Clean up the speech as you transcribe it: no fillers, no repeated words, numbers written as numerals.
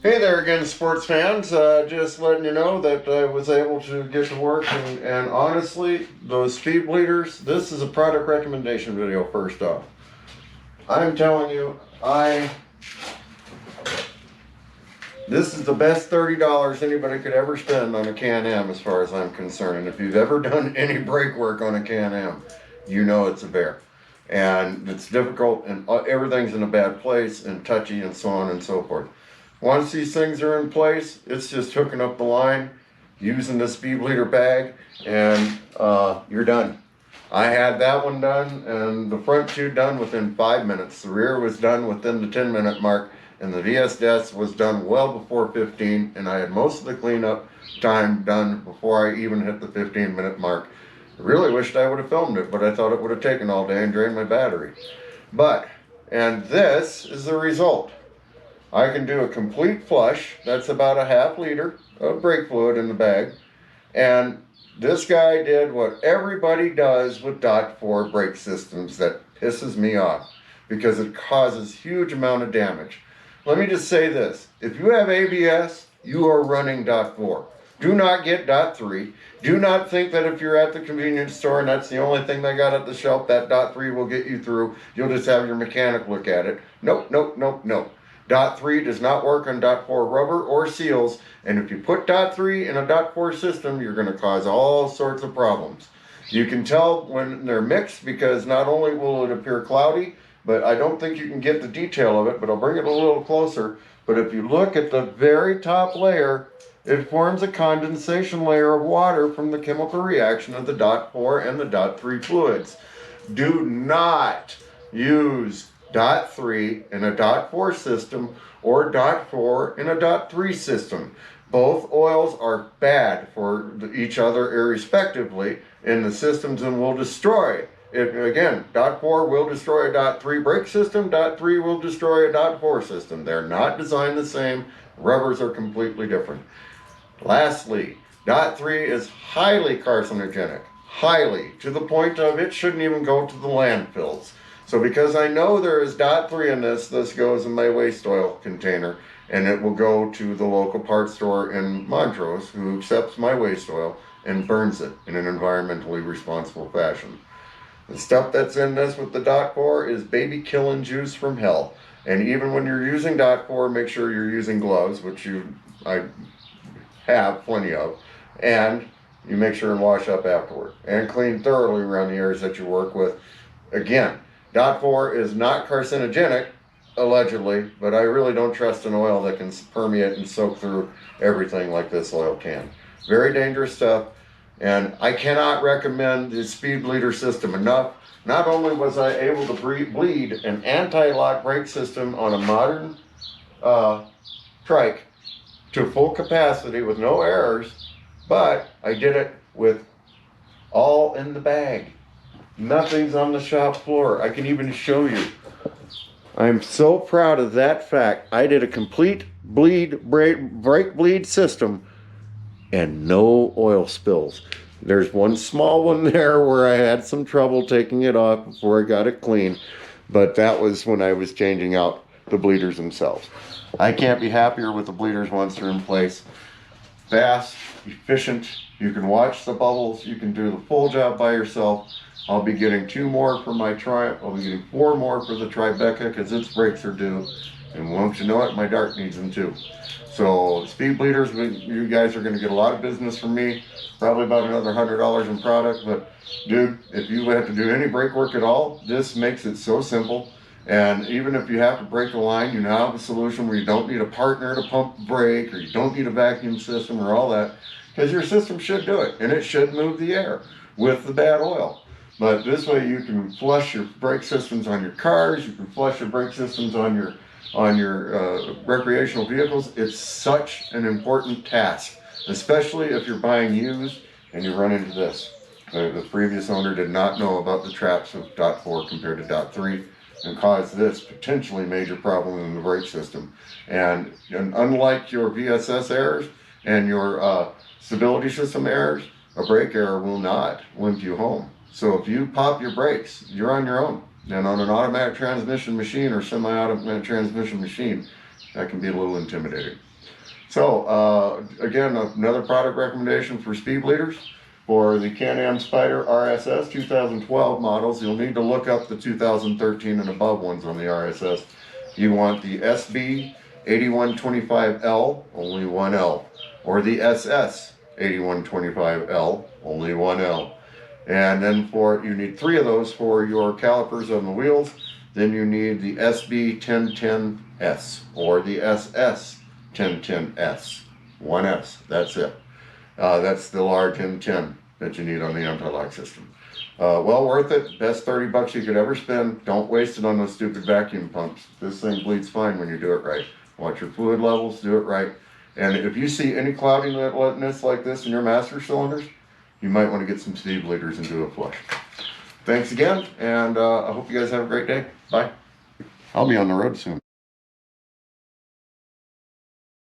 Hey there again, sports fans. Just letting you know that I was able to get to work, and honestly, those speed bleeders, this is a product recommendation video first off. I'm telling you, this is the best $30 anybody could ever spend on a Can-Am as far as I'm concerned. And if you've ever done any brake work on a Can-Am, you know it's a bear. And it's difficult, and everything's in a bad place, and touchy, and so on and so forth. Once these things are in place, it's just hooking up the line, using the speed bleeder bag, and you're done. I had that one done, and the front two done within 5 minutes. The rear was done within the 10-minute mark, and the VSS was done well before 15, and I had most of the cleanup time done before I even hit the 15-minute mark. I really wished I would have filmed it, but I thought it would have taken all day and drained my battery. And this is the result. I can do a complete flush. That's about a ½ liter of brake fluid in the bag. And this guy did what everybody does with .4 brake systems that pisses me off because it causes huge amount of damage. Let me just say this. If you have ABS, you are running .4. Do not get .3. Do not think that if you're at the convenience store and that's the only thing they got at the shelf, that .3 will get you through. You'll just have your mechanic look at it. Nope, nope, nope, nope. .3 does not work on .4 rubber or seals, and if you put .3 in a .4 system, you're going to cause all sorts of problems. You can tell when they're mixed because not only will it appear cloudy, but I don't think you can get the detail of it, but I'll bring it a little closer. But if you look at the very top layer, it forms a condensation layer of water from the chemical reaction of the .4 and the .3 fluids. Do not use .3 in a .4 system or .4 in a .3 system. Both oils are bad for each other irrespectively in the systems and will destroy it. Again, .4 will destroy a .3 brake system, .3 will destroy a .4 system. They're not designed the same. Rubbers are completely different. Lastly, .3 is highly carcinogenic, highly, to the point of it shouldn't even go to the landfills. So because I know there is .3 in this goes in my waste oil container, and it will go to the local parts store in Montrose who accepts my waste oil and burns it in an environmentally responsible fashion. The stuff that's in this with the .4 is baby killing juice from hell. And even when you're using .4, make sure you're using gloves, which I have plenty of, and you make sure and wash up afterward and clean thoroughly around the areas that you work with. Again, .4 is not carcinogenic, allegedly, but I really don't trust an oil that can permeate and soak through everything like this oil can. Very dangerous stuff, and I cannot recommend the speed bleeder system enough. Not only was I able to bleed an anti-lock brake system on a modern trike to full capacity with no errors, but I did it with all in the bag. Nothing's on the shop floor. I can even show you. I'm so proud of that fact. I did a complete brake bleed system and no oil spills. There's one small one there where I had some trouble taking it off before I got it clean, but that was when I was changing out the bleeders themselves. I can't be happier with the bleeders once they're in place. Fast, efficient, you can watch the bubbles, you can do the full job by yourself. I'll be getting 2 more for my Triumph, I'll be getting 4 more for the Tribeca because its brakes are due. And won't you know it, my Dart needs them too. So speed bleeders, you guys are going to get a lot of business from me, probably about another $100 in product. But dude, if you have to do any brake work at all, this makes it so simple. And even if you have to break a line, you now have a solution where you don't need a partner to pump the brake, or you don't need a vacuum system or all that, because your system should do it, and it should move the air with the bad oil. But this way you can flush your brake systems on your cars, you can flush your brake systems on your recreational vehicles. It's such an important task, especially if you're buying used and you run into this. The previous owner did not know about the traps of .4 compared to .3 and caused this potentially major problem in the brake system. And unlike your VSS errors and your stability system errors, a brake error will not limp you home. So if you pop your brakes, you're on your own. And on an automatic transmission machine or semi-automatic transmission machine, that can be a little intimidating. So, again, another product recommendation for speed bleeders. For the Can-Am Spyder RSS 2012 models, you'll need to look up the 2013 and above ones on the RSS. You want the SB 8125L, only one L, or the SS 8125L, only one L. And then you need 3 of those for your calipers on the wheels. Then you need the SB 1010S or the SS 1010S, one S, that's it. That's the large M10 that you need on the anti-lock system. Well worth it, best 30 bucks you could ever spend. Don't waste it on those stupid vacuum pumps. This thing bleeds fine when you do it right. Watch your fluid levels, do it right. And if you see any cloudiness like this in your master cylinders, you might want to get some speed bleeders and do a flush. Thanks again, and I hope you guys have a great day. Bye. I'll be on the road soon.